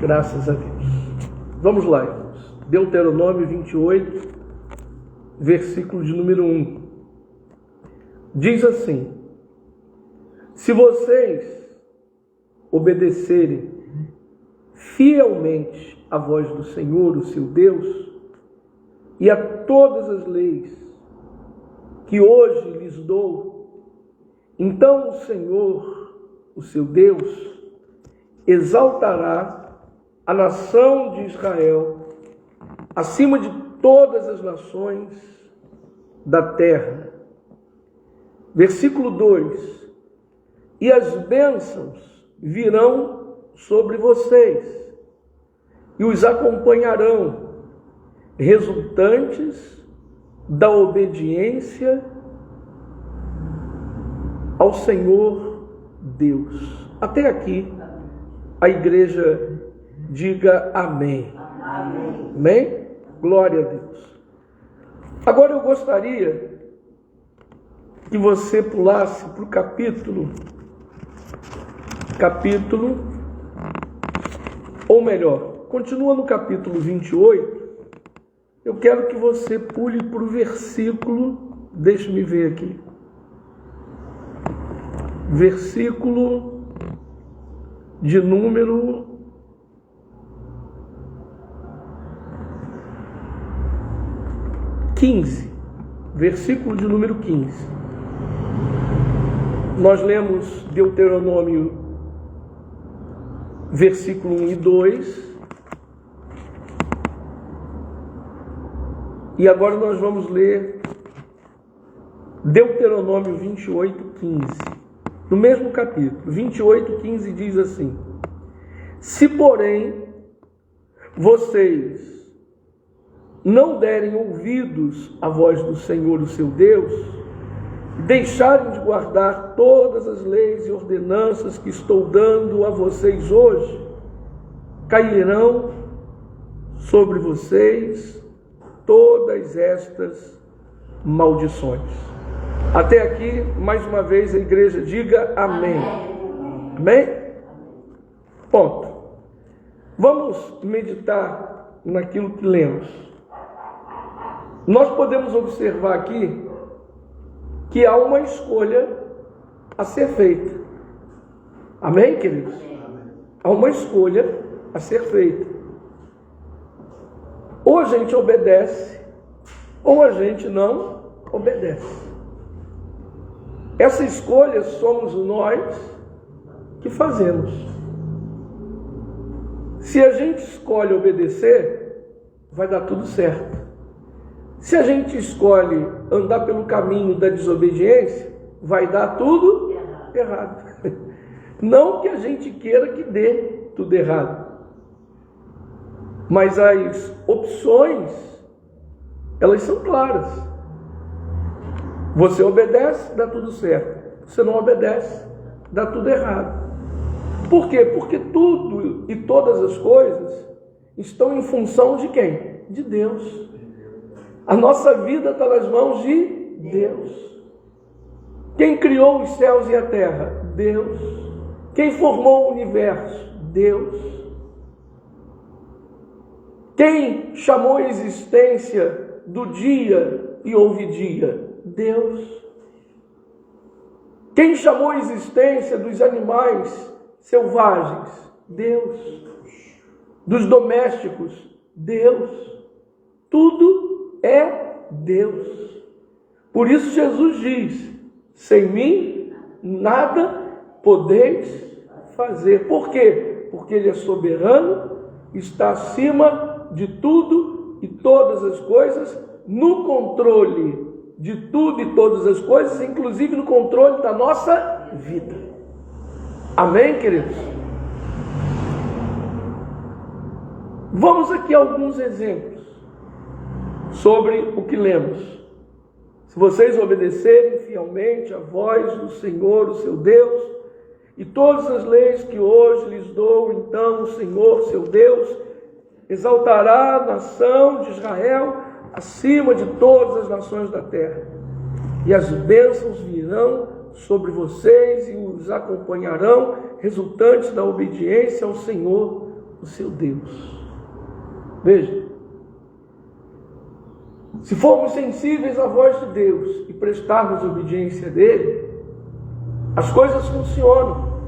Graças a Deus. Vamos lá, irmãos. Deuteronômio 28, versículo de número 1. Diz assim: se vocês obedecerem fielmente à voz do Senhor, o seu Deus, e a todas as leis que hoje lhes dou, então o Senhor, o seu Deus, exaltará a nação de Israel acima de todas as nações da terra. Versículo 2: e as bênçãos virão sobre vocês e os acompanharão, resultantes da obediência ao Senhor Deus. Até aqui, a igreja diga amém. Amém. Amém? Glória a Deus. Agora eu gostaria que você pulasse para o capítulo, ou melhor, continua no capítulo 28, eu quero que você pule para o versículo, deixe-me ver aqui, versículo de número 15, versículo de número 15. Nós lemos Deuteronômio, versículo 1 e 2. E agora nós vamos ler Deuteronômio 28, 15. No mesmo capítulo, 28, 15 diz assim: se, porém, vocês não derem ouvidos à voz do Senhor, o seu Deus, deixarem de guardar todas as leis e ordenanças que estou dando a vocês hoje, cairão sobre vocês todas estas maldições. Até aqui, mais uma vez, a igreja diga amém. Amém? Ponto. Vamos meditar naquilo que lemos. Nós podemos observar aqui que há uma escolha a ser feita. Amém, queridos? Há uma escolha a ser feita. Ou a gente obedece, ou a gente não obedece. Essa escolha somos nós que fazemos. Se a gente escolhe obedecer, vai dar tudo certo. Se a gente escolhe andar pelo caminho da desobediência, vai dar tudo errado. Não que a gente queira que dê tudo errado, mas as opções, elas são claras. Você obedece, dá tudo certo. Você não obedece, dá tudo errado. Por quê? Porque tudo e todas as coisas estão em função de quem? De Deus. A nossa vida está nas mãos de Deus. Quem criou os céus e a terra? Deus. Quem formou o universo? Deus. Quem chamou a existência do dia e houve dia? Deus. Quem chamou a existência dos animais selvagens? Deus. Dos domésticos? Deus. Tudo é Deus. Por isso Jesus diz: sem mim nada podeis fazer. Por quê? Porque Ele é soberano, está acima de tudo e todas as coisas, no controle de tudo e todas as coisas, inclusive no controle da nossa vida. Amém, queridos? Vamos aqui a alguns exemplos sobre o que lemos. Se vocês obedecerem fielmente à voz do Senhor, o seu Deus, e todas as leis que hoje lhes dou, então o Senhor, seu Deus, exaltará a nação de Israel acima de todas as nações da terra. E as bênçãos virão sobre vocês e os acompanharão, resultantes da obediência ao Senhor, o o seu Deus. Veja, se formos sensíveis à voz de Deus e prestarmos obediência dele, as coisas funcionam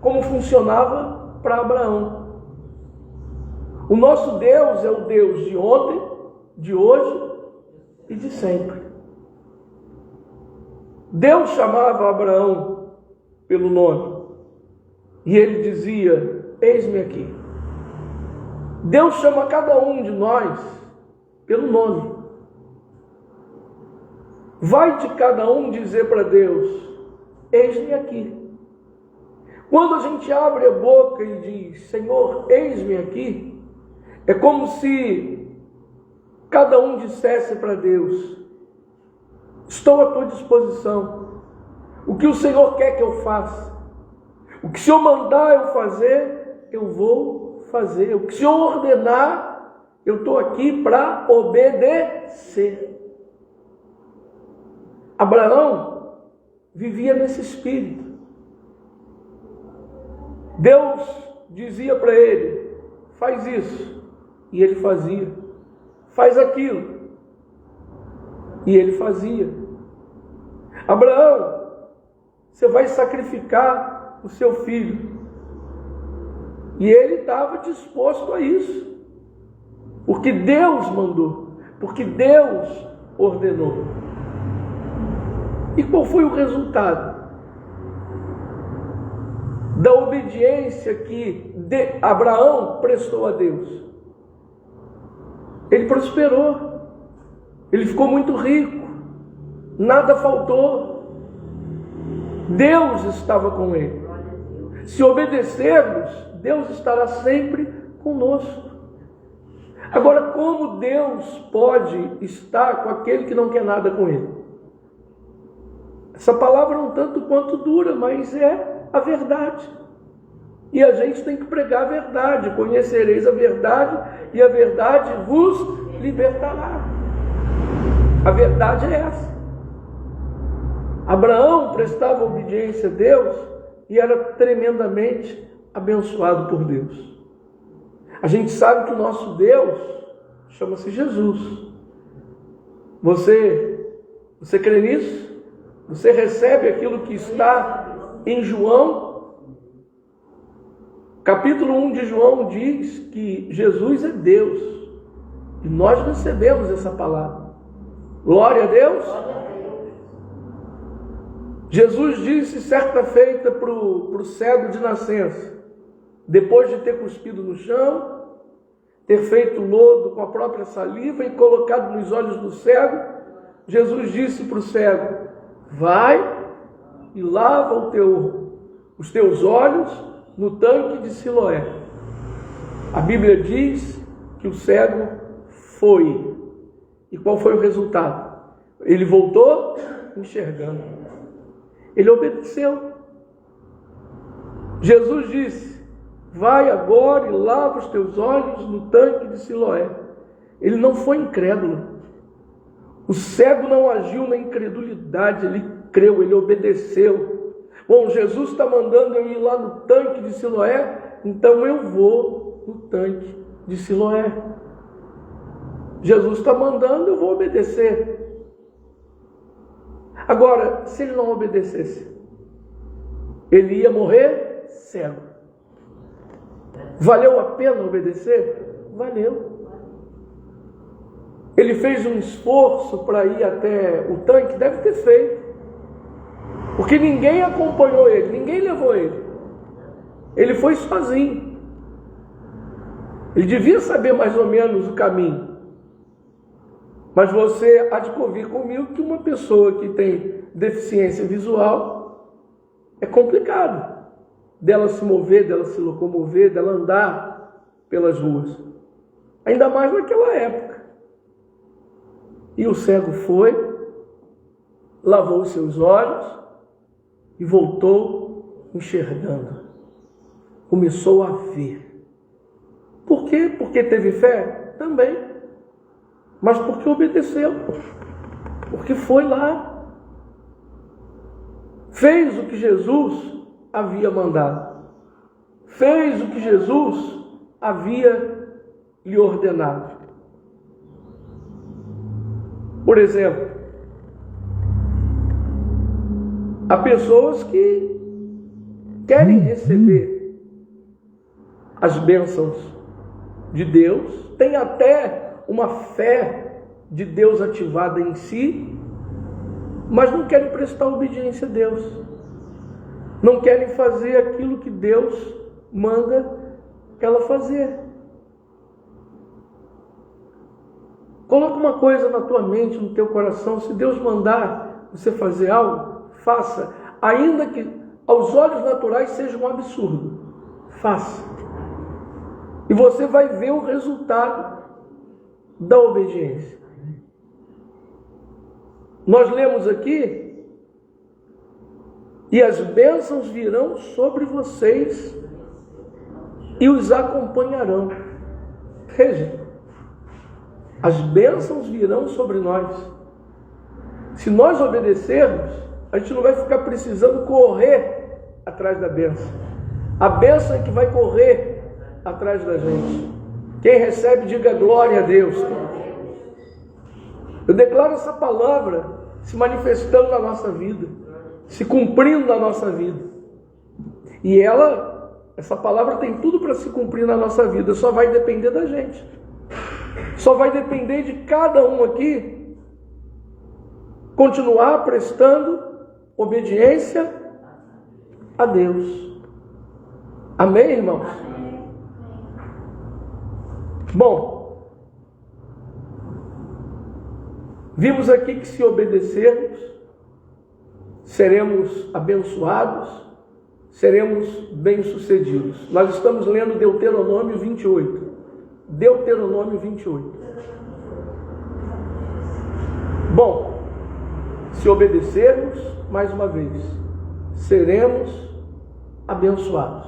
como funcionava para Abraão. O nosso Deus é o Deus de ontem, de hoje e de sempre. Deus chamava Abraão pelo nome e ele dizia: eis-me aqui. Deus chama cada um de nós pelo nome. Vai de cada um dizer para Deus: eis-me aqui. Quando a gente abre a boca e diz: Senhor, eis-me aqui, é como se cada um dissesse para Deus: estou à tua disposição. O que o Senhor quer que eu faça, o que o Senhor mandar eu fazer, eu vou fazer. O que o Senhor ordenar, eu estou aqui para obedecer. Abraão vivia nesse espírito. Deus dizia para ele: faz isso, e ele fazia. Faz aquilo, e ele fazia. Abraão, você vai sacrificar o seu filho. E ele estava disposto a isso, porque Deus mandou, porque Deus ordenou. E qual foi o resultado da obediência que Abraão prestou a Deus? Ele prosperou, ele ficou muito rico, nada faltou. Deus estava com ele. Se obedecermos, Deus estará sempre conosco. Agora, como Deus pode estar com aquele que não quer nada com ele? Essa palavra é um tanto quanto dura, mas é a verdade. E a gente tem que pregar a verdade. Conhecereis a verdade e a verdade vos libertará. A verdade é essa. Abraão prestava obediência a Deus e era tremendamente abençoado por Deus. A gente sabe que o nosso Deus chama-se Jesus. Você crê nisso? Você recebe aquilo que está em João? Capítulo 1 de João diz que Jesus é Deus. E nós recebemos essa palavra. Glória a Deus. Jesus disse certa feita para o cego de nascença, depois de ter cuspido no chão, ter feito lodo com a própria saliva e colocado nos olhos do cego, Jesus disse para o cego: vai e lava os teus olhos no tanque de Siloé. A Bíblia diz que o cego foi. E qual foi o resultado? Ele voltou enxergando. Ele obedeceu. Jesus disse: vai agora e lava os teus olhos no tanque de Siloé. Ele não foi incrédulo. O cego não agiu na incredulidade, ele creu, ele obedeceu. Bom, Jesus está mandando eu ir lá no tanque de Siloé, então eu vou no tanque de Siloé. Jesus está mandando, eu vou obedecer. Agora, se ele não obedecesse, ele ia morrer cego. Valeu a pena obedecer? Valeu. Ele fez um esforço para ir até o tanque? Deve ter feito. Porque ninguém acompanhou ele, ninguém levou ele. Ele foi sozinho. Ele devia saber mais ou menos o caminho. Mas você há de convir comigo que uma pessoa que tem deficiência visual é complicado dela se mover, dela se locomover, dela andar pelas ruas. Ainda mais naquela época. E o cego foi, lavou os seus olhos e voltou enxergando. Começou a ver. Por quê? Porque teve fé? Também. Mas porque obedeceu. Porque foi lá. Fez o que Jesus havia mandado. Fez o que Jesus havia lhe ordenado. Por exemplo, há pessoas que querem receber as bênçãos de Deus, têm até uma fé de Deus ativada em si, mas não querem prestar obediência a Deus, não querem fazer aquilo que Deus manda ela fazer. Coloca uma coisa na tua mente, no teu coração: se Deus mandar você fazer algo, faça, ainda que aos olhos naturais seja um absurdo, faça. E você vai ver o resultado da obediência. Nós lemos aqui: e as bênçãos virão sobre vocês e os acompanharão. Veja, as bênçãos virão sobre nós. Se nós obedecermos, a gente não vai ficar precisando correr atrás da bênção. A bênção é que vai correr atrás da gente. Quem recebe, diga glória a Deus. Eu declaro essa palavra se manifestando na nossa vida, se cumprindo na nossa vida. E essa palavra tem tudo para se cumprir na nossa vida, só vai depender da gente. Só vai depender de cada um aqui continuar prestando obediência a Deus. Amém, irmãos? Bom, vimos aqui que se obedecermos, seremos abençoados, seremos bem-sucedidos. Nós estamos lendo Deuteronômio 28. Deuteronômio 28. Bom, se obedecermos, mais uma vez, seremos abençoados.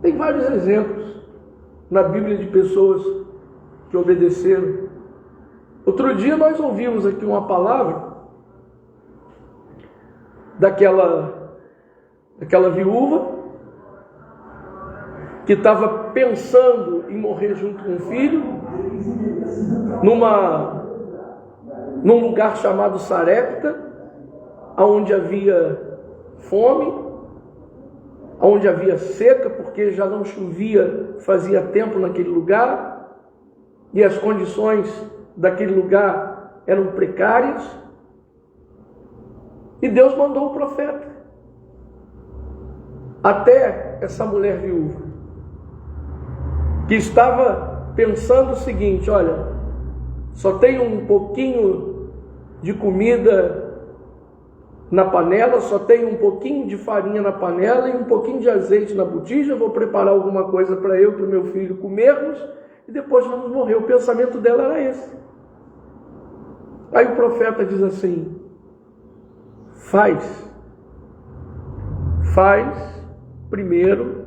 Tem vários exemplos na Bíblia de pessoas que obedeceram. Outro dia nós ouvimos aqui uma palavra daquela viúva que estava pensando em morrer junto com o filho, num lugar chamado Sarepta, onde havia fome, onde havia seca, porque já não chovia fazia tempo naquele lugar, e as condições daquele lugar eram precárias. E Deus mandou o profeta até essa mulher viúva, que estava pensando o seguinte: olha, só tenho um pouquinho de comida na panela, só tenho um pouquinho de farinha na panela e um pouquinho de azeite na botija, vou preparar alguma coisa para eu e para o meu filho comermos e depois vamos morrer. O pensamento dela era esse. Aí o profeta diz assim: faz primeiro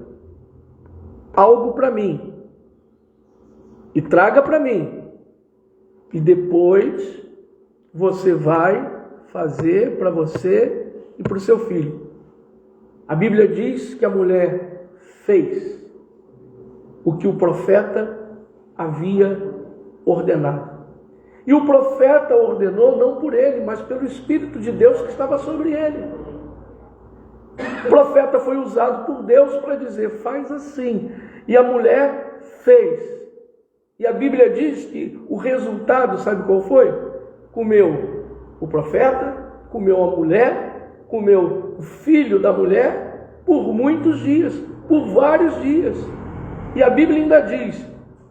algo para mim e traga para mim, e depois você vai fazer para você e para o seu filho. A Bíblia diz que a mulher fez o que o profeta havia ordenado. E o profeta ordenou não por ele, mas pelo Espírito de Deus que estava sobre ele. O profeta foi usado por Deus para dizer: faz assim. E a mulher fez. E a Bíblia diz que o resultado, sabe qual foi? Comeu o profeta, comeu a mulher, comeu o filho da mulher por muitos dias, por vários dias. E a Bíblia ainda diz: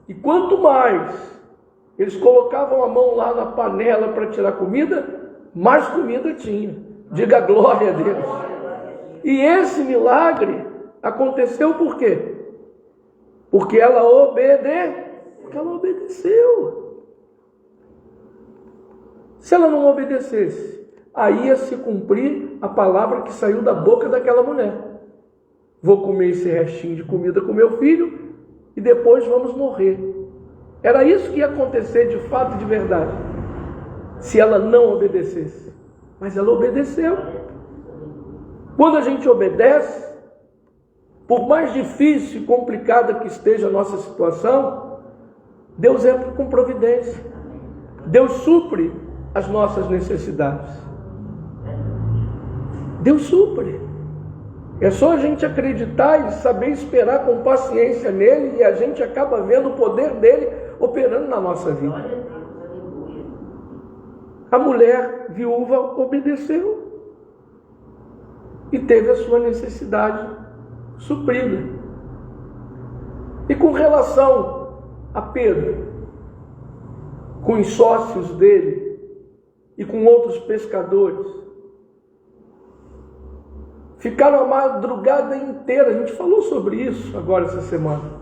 e quanto mais eles colocavam a mão lá na panela para tirar comida, mais comida tinha. Diga glória a Deus. E esse milagre aconteceu por quê? Porque ela obedeceu. Se ela não obedecesse, aí ia se cumprir a palavra que saiu da boca daquela mulher: vou comer esse restinho de comida com meu filho e depois vamos morrer. Era isso que ia acontecer de fato, de verdade, se ela não obedecesse. Mas ela obedeceu. Quando a gente obedece, Por mais difícil e complicada que esteja a nossa situação, Deus entra com providência. Deus supre as nossas necessidades. Deus supre. É só a gente acreditar e saber esperar com paciência nele, e a gente acaba vendo o poder dele operando na nossa vida. A mulher viúva obedeceu e teve a sua necessidade suprida. E com relação a Pedro, com os sócios dele e com outros pescadores, ficaram a madrugada inteira. A gente falou sobre isso agora essa semana.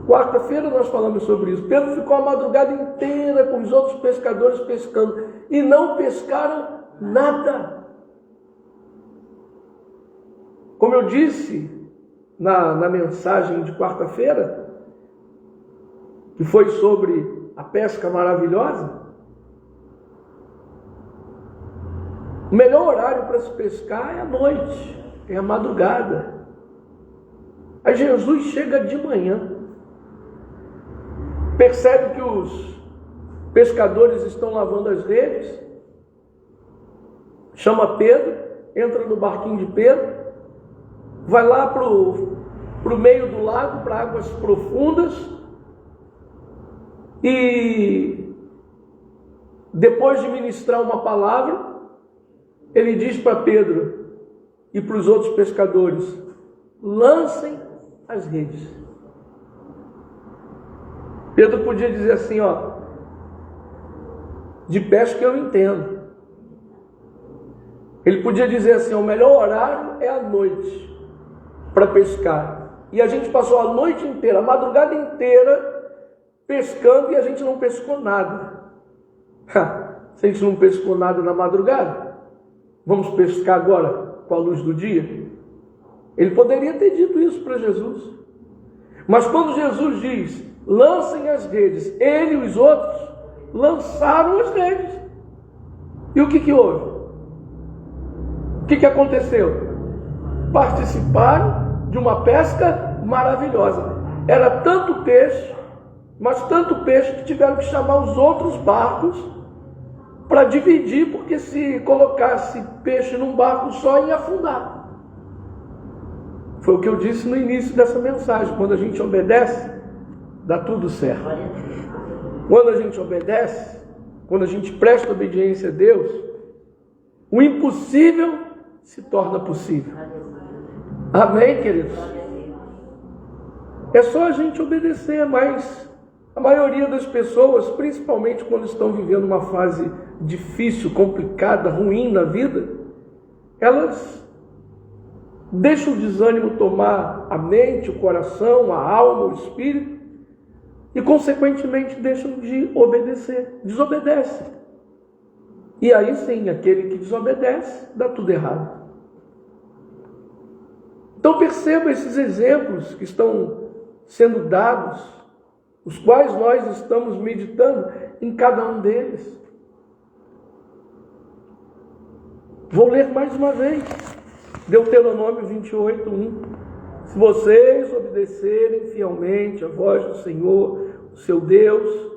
Quarta-feira nós falamos sobre isso. Pedro ficou a madrugada inteira com os outros pescadores pescando e não pescaram nada. Como eu disse na mensagem de quarta-feira, que foi sobre a pesca maravilhosa, o melhor horário para se pescar é a noite, é a madrugada. Aí Jesus chega de manhã, percebe que os pescadores estão lavando as redes, chama Pedro, entra no barquinho de Pedro, vai lá para o meio do lago, para águas profundas, e depois de ministrar uma palavra, ele diz para Pedro e para os outros pescadores: lancem as redes. Pedro podia dizer assim, de pesca eu entendo. Ele podia dizer assim, o melhor horário é a noite para pescar. E a gente passou a noite inteira, a madrugada inteira, pescando, e a gente não pescou nada. Se a gente não pescou nada na madrugada, vamos pescar agora com a luz do dia? Ele poderia ter dito isso para Jesus. Mas quando Jesus diz, lancem as redes, ele e os outros lançaram as redes. E o que houve? O que aconteceu? Participaram de uma pesca maravilhosa. Era tanto peixe, mas tanto peixe que tiveram que chamar os outros barcos para dividir, porque se colocasse peixe num barco só ia afundar. Foi o que eu disse no início dessa mensagem. Quando a gente obedece, dá tudo certo. Quando a gente obedece, quando a gente presta obediência a Deus, o impossível se torna possível. Amém, queridos? É só a gente obedecer, mas a maioria das pessoas, principalmente quando estão vivendo uma fase difícil, complicada, ruim na vida, elas deixam o desânimo tomar a mente, o coração, a alma, o espírito, e consequentemente deixam de obedecer, desobedecem. E aí sim, aquele que desobedece, dá tudo errado. Então perceba esses exemplos que estão sendo dados, os quais nós estamos meditando em cada um deles. Vou ler mais uma vez. Deuteronômio 28, 1. Se vocês obedecerem fielmente a voz do Senhor, o seu Deus,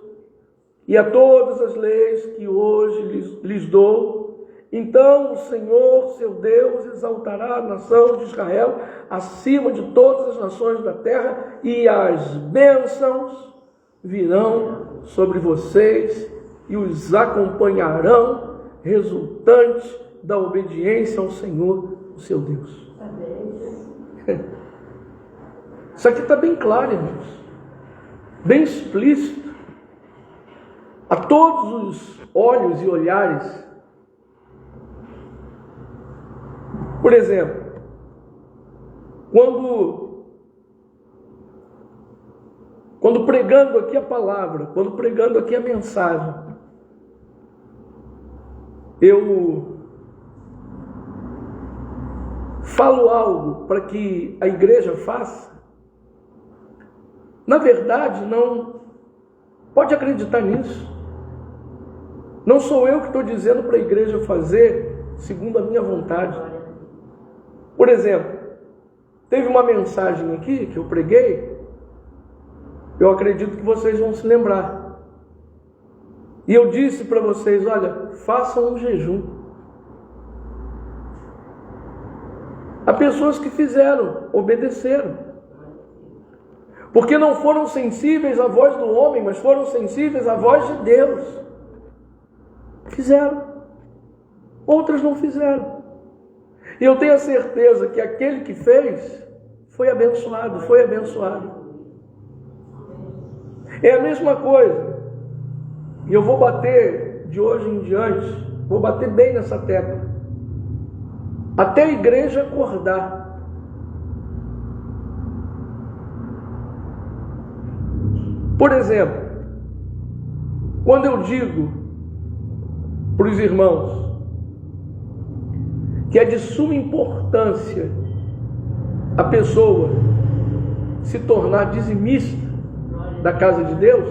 e a todas as leis que hoje lhes dou, então o Senhor, seu Deus, exaltará a nação de Israel acima de todas as nações da terra, e as bênçãos virão sobre vocês e os acompanharão, resultantes da obediência ao Senhor, o seu Deus. Isso aqui está bem claro, irmãos, bem explícito, a todos os olhos e olhares. Por exemplo, quando pregando aqui a palavra, quando pregando aqui a mensagem, eu falo algo para que a igreja faça, na verdade, não pode acreditar nisso. Não sou eu que estou dizendo para a igreja fazer segundo a minha vontade. Por exemplo, Teve uma mensagem aqui que eu preguei, eu acredito que vocês vão se lembrar. E eu disse para vocês, olha, façam um jejum. Há pessoas que fizeram, obedeceram. Porque não foram sensíveis à voz do homem, mas foram sensíveis à voz de Deus. Fizeram. Outras não fizeram. E eu tenho a certeza que aquele que fez foi abençoado, foi abençoado. É a mesma coisa. E eu vou bater de hoje em diante, vou bater bem nessa tecla. Até a igreja acordar. Por exemplo, quando eu digo para os irmãos que é de suma importância a pessoa se tornar dizimista da casa de Deus,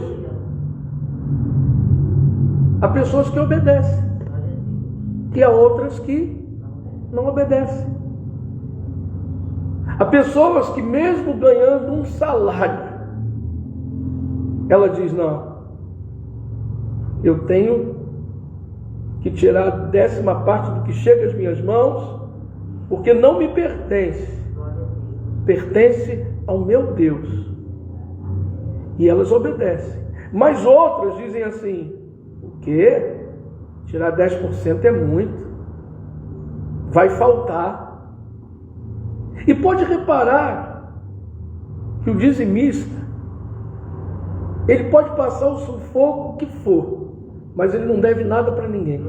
há pessoas que obedecem e há outras que não obedecem. Há pessoas que mesmo ganhando um salário, ela diz, não, eu tenho que tirar a 10ª parte do que chega às minhas mãos, porque não me pertence, pertence ao meu Deus. E elas obedecem. Mas outras dizem assim, o quê? Tirar 10% é muito, vai faltar. E pode reparar que o dizimista, ele pode passar o sufoco que for, mas ele não deve nada para ninguém.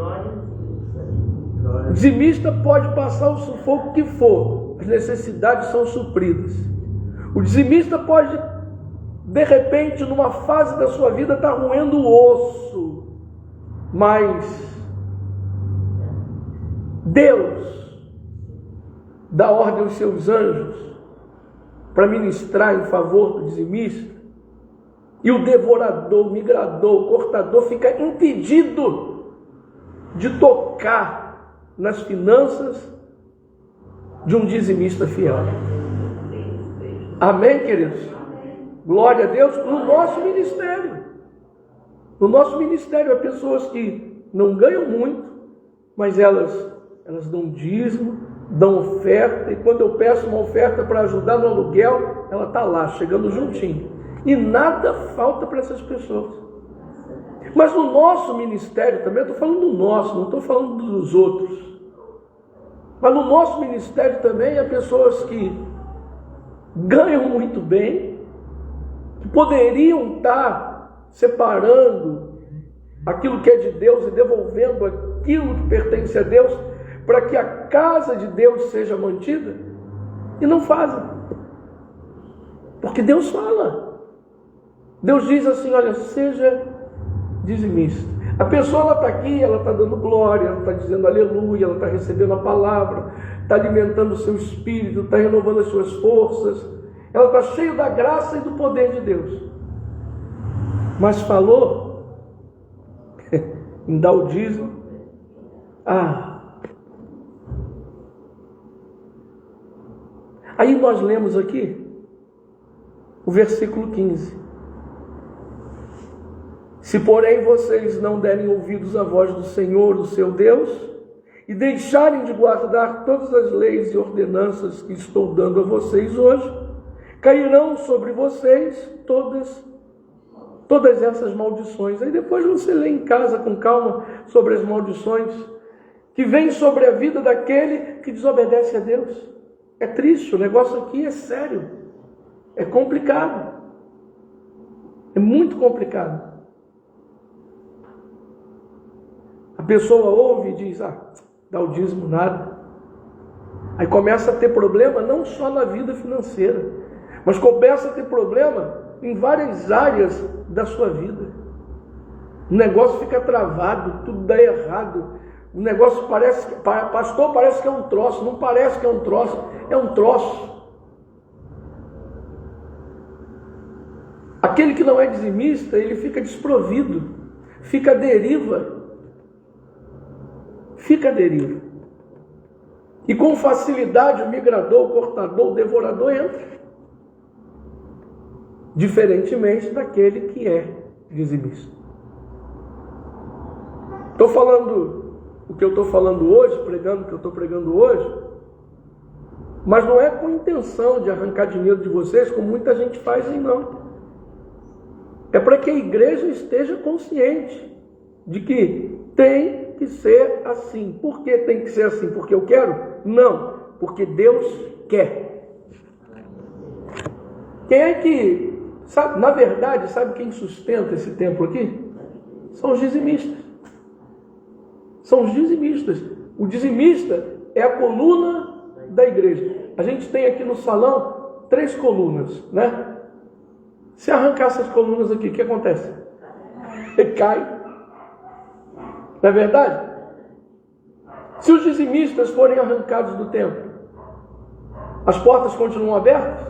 O dizimista pode passar o sufoco que for, as necessidades são supridas. O dizimista pode, de repente, numa fase da sua vida, estar roendo o osso, mas Deus dá ordem aos seus anjos para ministrar em favor do dizimista, e o devorador, o migrador, o cortador fica impedido de tocar nas finanças de um dizimista fiel. Amém, queridos? Glória a Deus. No nosso ministério há pessoas que não ganham muito, mas elas dão dízimo, dão oferta, e quando eu peço uma oferta para ajudar no aluguel, ela está lá, chegando juntinho. E nada falta para essas pessoas. Mas no nosso ministério também, eu estou falando do nosso, não estou falando dos outros. Mas no nosso ministério também há pessoas que ganham muito bem, que poderiam estar separando aquilo que é de Deus e devolvendo aquilo que pertence a Deus, para que a casa de Deus seja mantida, e não fazem. Porque Deus fala. Deus diz assim, olha, seja dizimista. A pessoa está aqui, ela está dando glória, ela está dizendo aleluia, ela está recebendo a palavra, está alimentando o seu espírito, está renovando as suas forças, ela está cheia da graça e do poder de Deus. Mas falou em dar o dízimo, aí nós lemos aqui o versículo 15. Se, porém, vocês não derem ouvidos à voz do Senhor, o seu Deus, e deixarem de guardar todas as leis e ordenanças que estou dando a vocês hoje, cairão sobre vocês todas essas maldições. Aí depois você lê em casa com calma sobre as maldições que vêm sobre a vida daquele que desobedece a Deus. É triste, o negócio aqui é sério, é complicado, é muito complicado. A pessoa ouve e diz, dá o dízimo nada. Aí começa a ter problema não só na vida financeira, mas começa a ter problema em várias áreas da sua vida. O negócio fica travado, tudo dá errado. O negócio parece, pastor, parece que é um troço. Não parece que é um troço, é um troço. Aquele que não é dizimista, ele fica desprovido, fica à deriva. Fica à deriva. E com facilidade o migrador, o cortador, o devorador entra. Diferentemente daquele que é dizimista. Estou falando o que eu estou falando hoje, pregando o que eu estou pregando hoje, mas não é com intenção de arrancar dinheiro de vocês, como muita gente faz aí, não. É para que a igreja esteja consciente de que tem que ser assim. Por que tem que ser assim? Porque eu quero? Não, porque Deus quer. Quem é que, sabe, na verdade, sabe quem sustenta esse templo aqui? São os dizimistas. São os dizimistas. O dizimista é a coluna da igreja. A gente tem aqui no salão 3 colunas, né? Se arrancar essas colunas aqui, o que acontece? Cai. Não é verdade? Se os dizimistas forem arrancados do templo, as portas continuam abertas?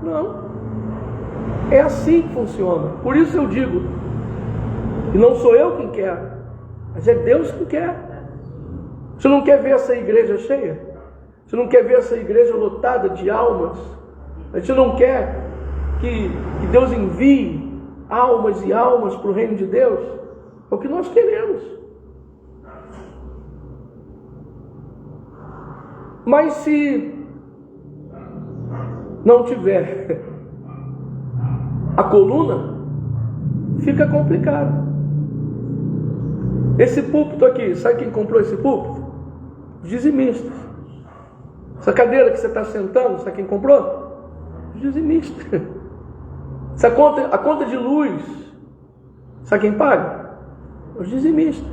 Não. É assim que funciona. Por isso eu digo, e não sou eu quem quer, mas é Deus que quer. Você não quer ver essa igreja cheia? Você não quer ver essa igreja lotada de almas? A gente não quer que Deus envie almas e almas para o reino de Deus? É o que nós queremos. Mas se não tiver a coluna, fica complicado. Esse púlpito aqui, sabe quem comprou esse púlpito? Os dizimistas. Essa cadeira que você está sentando, sabe quem comprou? Os dizimistas. A conta de luz, sabe quem paga? Os dizimistas.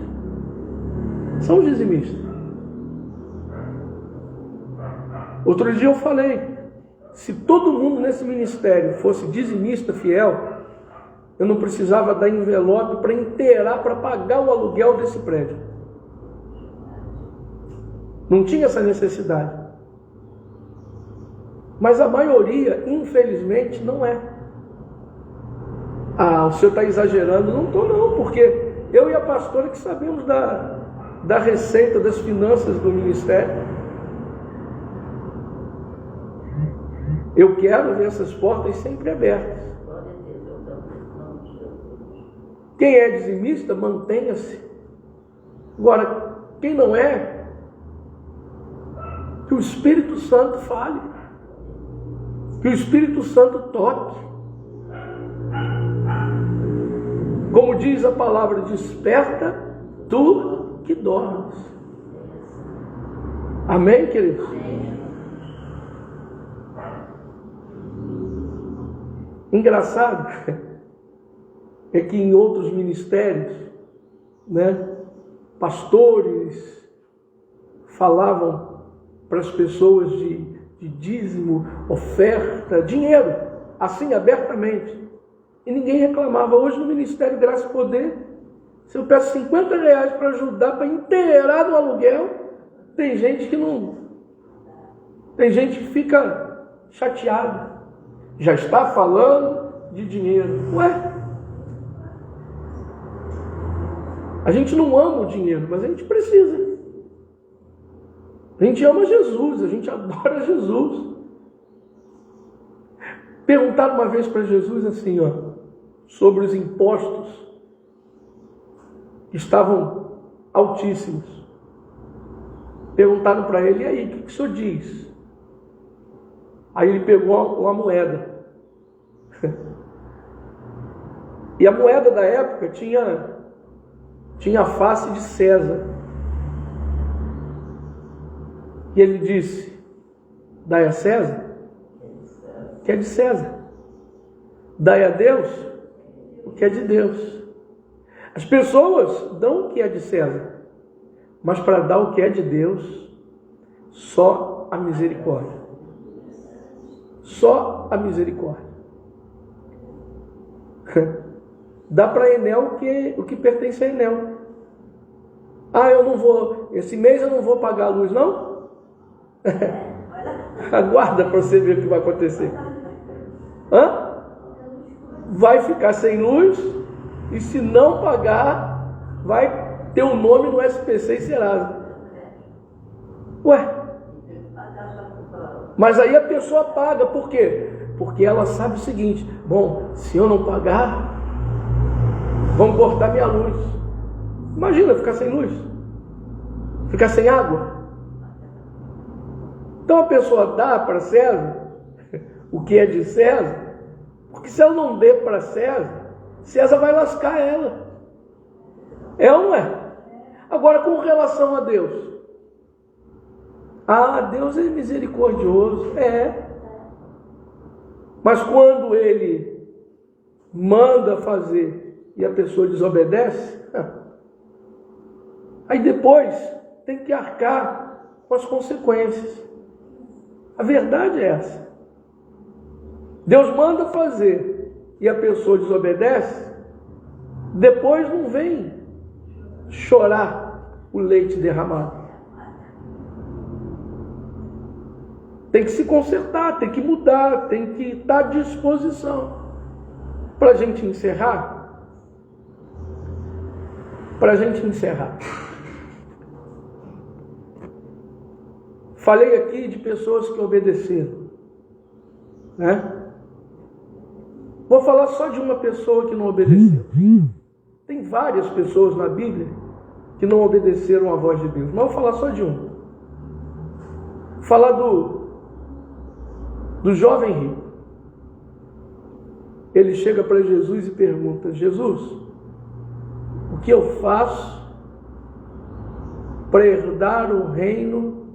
São os dizimistas. Outro dia eu falei, se todo mundo nesse ministério fosse dizimista fiel, eu não precisava dar envelope para inteirar, para pagar o aluguel desse prédio. Não tinha essa necessidade. Mas a maioria, infelizmente, não é. Ah, o senhor está exagerando. Não estou não, porque eu e a pastora que sabemos da receita, das finanças do ministério. Eu quero ver essas portas sempre abertas. Quem é dizimista, mantenha-se. Agora, quem não é, que o Espírito Santo fale. Que o Espírito Santo toque. Como diz a palavra, desperta tu que dormes. Amém, queridos? Engraçado é que em outros ministérios, né, pastores falavam para as pessoas de dízimo, oferta, dinheiro, assim abertamente. E ninguém reclamava. Hoje no Ministério Graça e Poder, se eu peço R$50 para ajudar, para inteirar no aluguel, tem gente que não... Tem gente que fica chateada. Já está falando de dinheiro. Ué? A gente não ama o dinheiro, mas a gente precisa. A gente ama Jesus, a gente adora Jesus. Perguntaram uma vez para Jesus assim, sobre os impostos que estavam altíssimos. Perguntaram para ele, e aí, o que o senhor diz? Aí ele pegou uma moeda. E a moeda da época tinha a face de César. E ele disse, dai a César o que é de César. Dai a Deus o que é de Deus. As pessoas dão o que é de César, mas para dar o que é de Deus, só a misericórdia. Só a misericórdia. Dá para Enel o que pertence a Enel. Ah, eu não vou, esse mês eu não vou pagar a luz, não? Aguarda para você ver o que vai acontecer. Vai ficar sem luz, e se não pagar, vai ter um nome no SPC e Serasa. Ué, Mas aí a pessoa paga, por quê? Porque ela sabe o seguinte: bom, se eu não pagar, vão cortar minha luz. Imagina ficar sem luz, ficar sem água. Então a pessoa dá para César o que é de César, porque se ela não der para César, César vai lascar ela. É ou não é? Agora, com relação a Deus, Deus é misericordioso, mas quando Ele manda fazer e a pessoa desobedece, aí depois tem que arcar com as consequências. A verdade é essa. Deus manda fazer e a pessoa desobedece, depois não vem chorar o leite derramado. Tem que se consertar, tem que mudar, tem que estar à disposição. Para a gente encerrar, falei aqui de pessoas que obedeceram, né? Vou falar só de uma pessoa que não obedeceu. Tem várias pessoas na Bíblia que não obedeceram à voz de Deus, mas vou falar só de uma. Vou falar do jovem rico. Ele chega para Jesus e pergunta: Jesus, o que eu faço para herdar o reino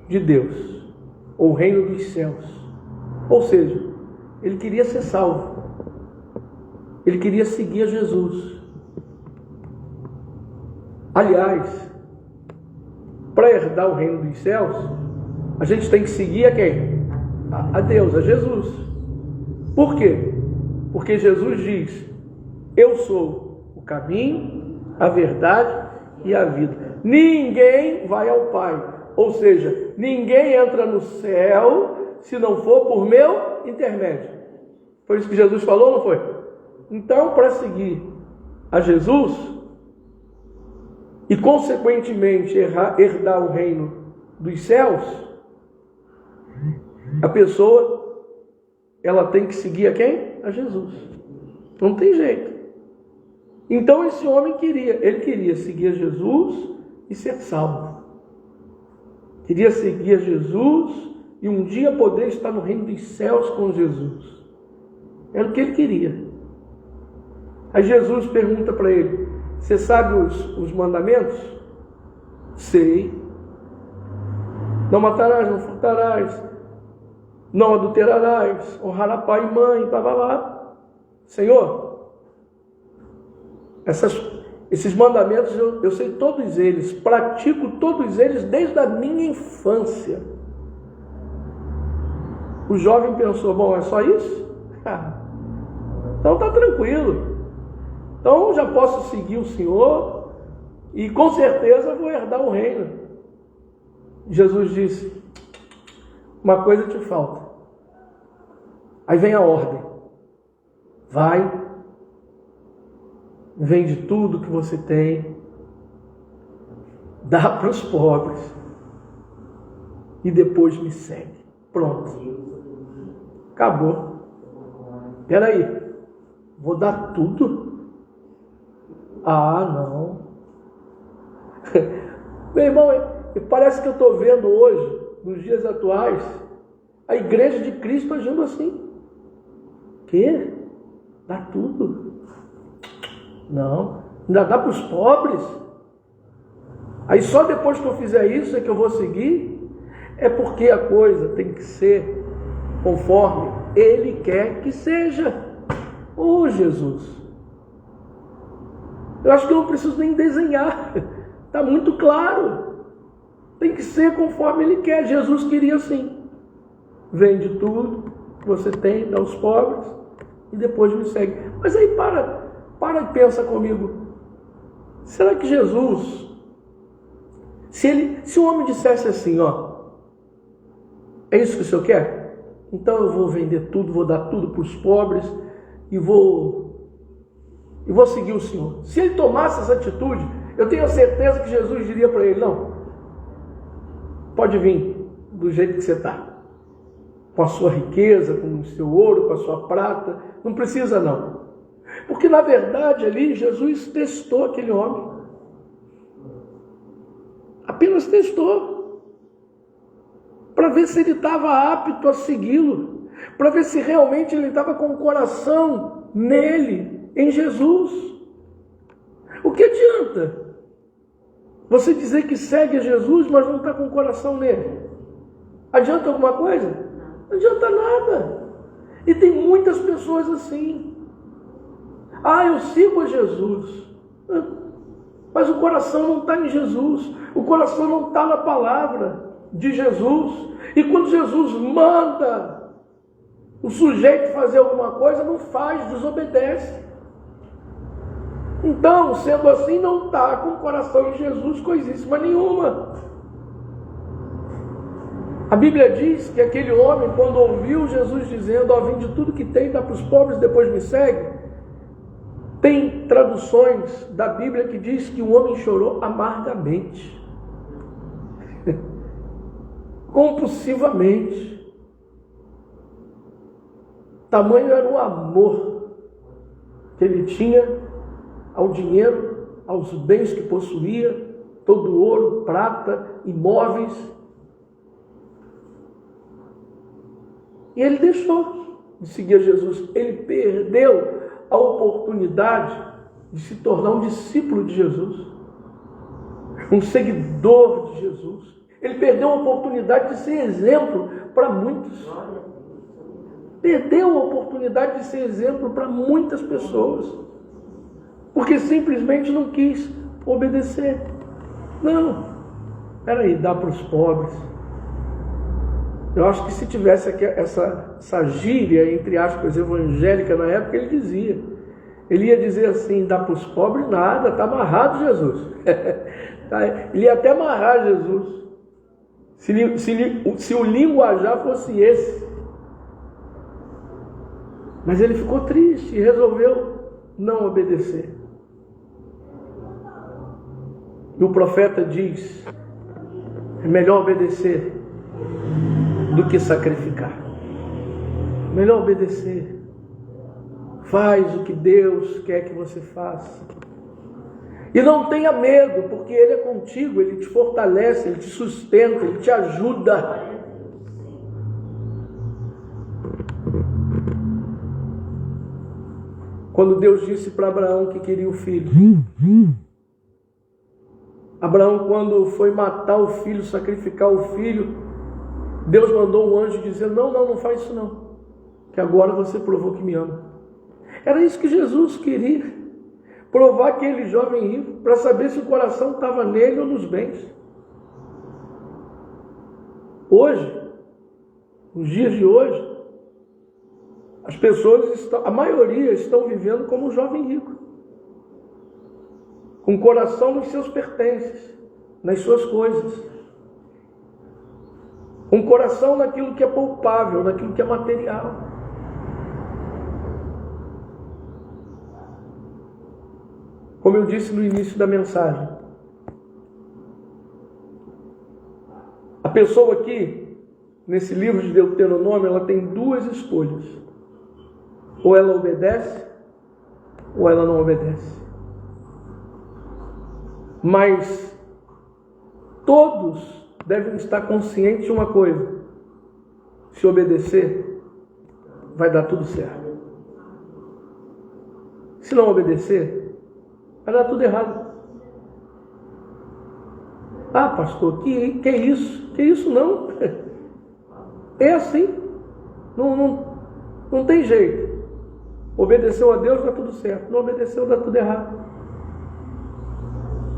de Deus, ou o reino dos céus? Ou seja, ele queria ser salvo, ele queria seguir a Jesus. Aliás, para herdar o reino dos céus, a gente tem que seguir a quem? A Deus, a Jesus. Por quê? Porque Jesus diz: eu sou o caminho, a verdade e a vida. Ninguém vai ao Pai. Ou seja, ninguém entra no céu se não for por meu intermédio. Foi isso que Jesus falou, não foi? Então, para seguir a Jesus e consequentemente herdar o reino dos céus, a pessoa, ela tem que seguir a quem? A Jesus. Não tem jeito. Então esse homem queria seguir a Jesus e ser salvo. Queria seguir a Jesus e um dia poder estar no reino dos céus com Jesus. Era o que ele queria. Aí Jesus pergunta para ele: você sabe os mandamentos? Sei. Não matarás, não furtarás, não adulterarás, honrará pai e mãe, blá. Senhor, esses mandamentos eu sei todos eles, pratico todos eles desde a minha infância. O jovem pensou: bom, é só isso? Então está tranquilo. Então já posso seguir o Senhor e com certeza vou herdar o reino. Jesus disse: uma coisa te falta. Aí vem a ordem: vai, vende tudo que você tem, dá para os pobres e depois me segue. Pronto. Acabou. Espera aí, vou dar tudo? Não. Meu irmão, parece que eu estou vendo hoje, nos dias atuais, a igreja de Cristo agindo assim. Quê? Dá tudo? Não. Ainda dá para os pobres? Aí só depois que eu fizer isso é que eu vou seguir? É porque a coisa tem que ser conforme Ele quer que seja. Oh, Jesus! Eu acho que eu não preciso nem desenhar. Está muito claro. Tem que ser conforme Ele quer. Jesus queria assim: vende tudo que você tem, dá aos pobres e depois me segue. Mas aí para e pensa comigo. Será que Jesus, se o homem dissesse assim, é isso que o Senhor quer? Então eu vou vender tudo, vou dar tudo para os pobres e vou seguir o Senhor. Se ele tomasse essa atitude, eu tenho certeza que Jesus diria para ele: não, pode vir, do jeito que você está. Com a sua riqueza, com o seu ouro, com a sua prata. Não precisa não. Porque na verdade ali Jesus testou aquele homem. Apenas testou. Para ver se ele estava apto a segui-lo. Para ver se realmente ele estava com o coração nele, em Jesus. O que adianta você dizer que segue a Jesus, mas não está com o coração nele? Adianta alguma coisa? Não adianta nada. E tem muitas pessoas assim. Eu sigo a Jesus. Mas o coração não está em Jesus. O coração não está na palavra de Jesus. E quando Jesus manda o sujeito fazer alguma coisa, não faz, desobedece. Então, sendo assim, não está com o coração em Jesus coisíssima nenhuma. A Bíblia diz que aquele homem, quando ouviu Jesus dizendo: vende tudo que tem, dá para os pobres, depois me segue. Tem traduções da Bíblia que diz que o homem chorou amargamente, compulsivamente. Tamanho era o amor que ele tinha ao dinheiro, aos bens que possuía, todo ouro, prata, imóveis. E ele deixou de seguir a Jesus. Ele perdeu a oportunidade de se tornar um discípulo de Jesus, um seguidor de Jesus. Ele perdeu a oportunidade de ser exemplo para muitos. Perdeu a oportunidade de ser exemplo para muitas pessoas, porque simplesmente não quis obedecer. Não, peraí, dá para os pobres. Eu acho que se tivesse aqui essa gíria, entre aspas, evangélica na época, ele dizia. Ele ia dizer assim: dá para os pobres nada, está amarrado Jesus. Ele ia até amarrar Jesus. Se o linguajar fosse esse. Mas ele ficou triste e resolveu não obedecer. E o profeta diz: é melhor obedecer do que sacrificar. Melhor obedecer. Faz o que Deus quer que você faça. E não tenha medo, porque Ele é contigo, Ele te fortalece, Ele te sustenta, Ele te ajuda. Quando Deus disse para Abraão que queria o filho, Abraão, quando foi matar o filho, sacrificar o filho, Deus mandou um anjo dizendo: não faz isso não, que agora você provou que me ama. Era isso que Jesus queria, provar aquele jovem rico, para saber se o coração estava nele ou nos bens. Hoje, nos dias de hoje, as pessoas, a maioria, estão vivendo como um jovem rico, com o coração nos seus pertences, nas suas coisas, com o coração naquilo que é palpável, naquilo que é material. Como eu disse no início da mensagem, a pessoa aqui, nesse livro de Deuteronômio, ela tem duas escolhas: ou ela obedece, ou ela não obedece. Mas todos devem estar conscientes de uma coisa: se obedecer, vai dar tudo certo. Se não obedecer, vai dar tudo errado. Pastor, que isso? Que isso não? É assim. Não tem jeito. Obedeceu a Deus, dá tudo certo. Não obedeceu, dá tudo errado.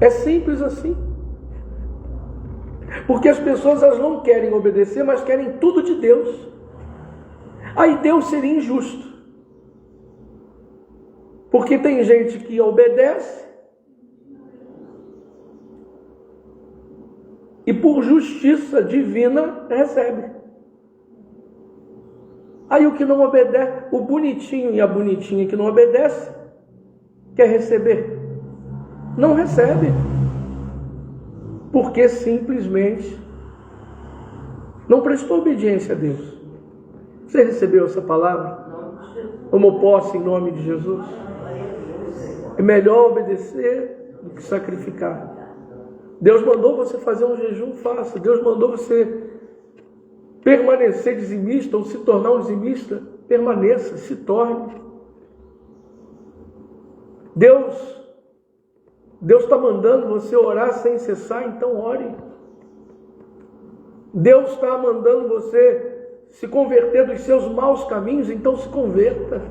É simples assim. Porque as pessoas, elas não querem obedecer, mas querem tudo de Deus. Aí Deus seria injusto. Porque tem gente que obedece e por justiça divina recebe. Aí o que não obedece, o bonitinho e a bonitinha que não obedece, quer receber? Não recebe. Porque simplesmente Não prestou obediência a Deus. Você recebeu essa palavra? Tomou posse em nome de Jesus? É melhor obedecer do que sacrificar. Deus mandou você fazer um jejum, faça. Deus mandou você permanecer dizimista ou se tornar um dizimista, permaneça, se torne. Deus está mandando você orar sem cessar, então ore. Deus está mandando você se converter dos seus maus caminhos, então se converta.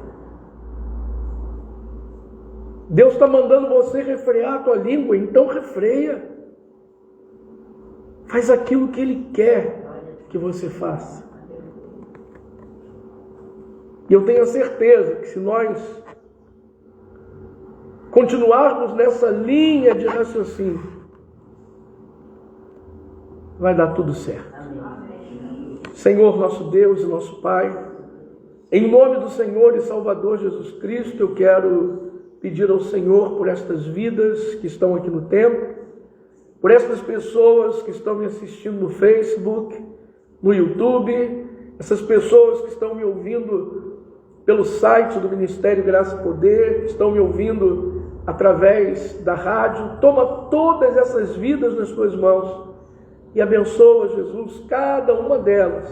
Deus está mandando você refrear a tua língua, então refreia. Faz aquilo que Ele quer que você faça. E eu tenho a certeza que se nós continuarmos nessa linha de raciocínio, vai dar tudo certo. Senhor, nosso Deus e nosso Pai, em nome do Senhor e Salvador Jesus Cristo, eu quero pedir ao Senhor por estas vidas que estão aqui no templo, por estas pessoas que estão me assistindo no Facebook, no YouTube, essas pessoas que estão me ouvindo pelo site do Ministério Graça e Poder, que estão me ouvindo através da rádio. Toma todas essas vidas nas tuas mãos e abençoa, Jesus, cada uma delas.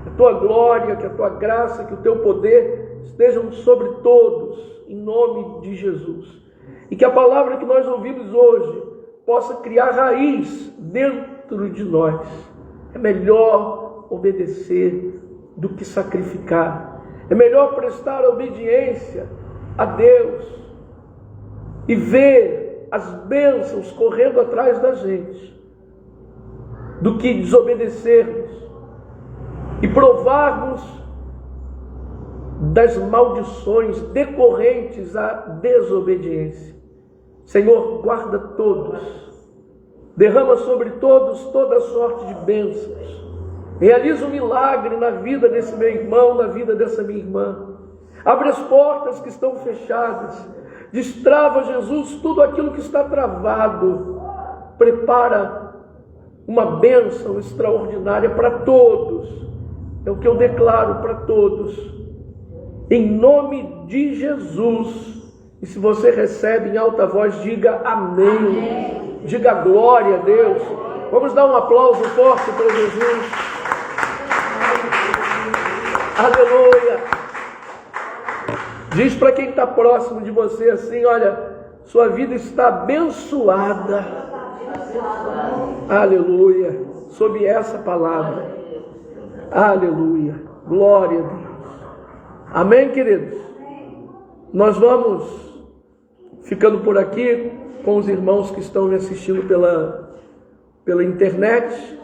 Que a tua glória, que a tua graça, que o teu poder estejam sobre todos, em nome de Jesus. E que a palavra que nós ouvimos hoje possa criar raiz dentro de nós. É melhor obedecer do que sacrificar. É melhor prestar obediência a Deus e ver as bênçãos correndo atrás da gente, do que desobedecermos e provarmos das maldições decorrentes à desobediência. Senhor, guarda todos, derrama sobre todos toda a sorte de bênçãos, realiza um milagre na vida desse meu irmão, na vida dessa minha irmã. Abre as portas que estão fechadas, destrava, Jesus, tudo aquilo que está travado. Prepara uma bênção extraordinária para todos. É o que eu declaro para todos, em nome de Jesus. E se você recebe em alta voz, diga amém. Amém. Diga glória a Deus. Vamos dar um aplauso forte para Jesus. Aleluia. Diz para quem está próximo de você assim: olha, sua vida está abençoada. Aleluia. Sob essa palavra. Aleluia. Glória a Deus. Amém, queridos? Nós vamos ficando por aqui com os irmãos que estão me assistindo pela internet.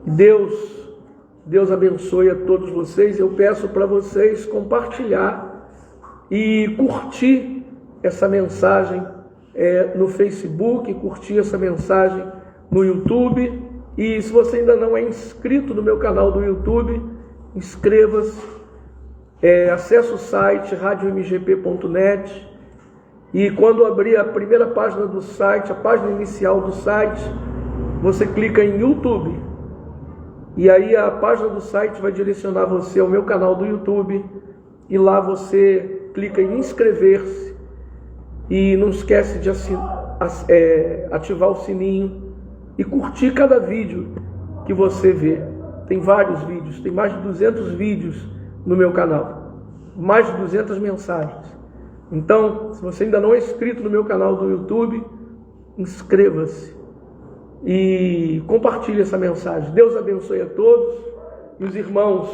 Deus abençoe a todos vocês. Eu peço para vocês compartilhar e curtir essa mensagem no Facebook, curtir essa mensagem no YouTube. E se você ainda não é inscrito no meu canal do YouTube, inscreva-se. Acesse o site radiomgp.net e quando abrir a primeira página do site, a página inicial do site, você clica em YouTube e aí a página do site vai direcionar você ao meu canal do YouTube e lá você clica em inscrever-se e não esquece de ativar o sininho e curtir cada vídeo que você vê. Tem vários vídeos, tem mais de 200 vídeos no meu canal, mais de 200 mensagens. Então, se você ainda não é inscrito no meu canal do YouTube, inscreva-se e compartilhe essa mensagem. Deus abençoe a todos. E os irmãos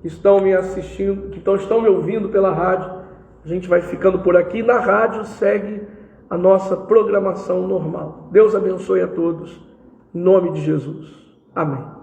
que estão me assistindo, que estão me ouvindo pela rádio, a gente vai ficando por aqui. Na rádio segue a nossa programação normal. Deus abençoe a todos, em nome de Jesus. Amém.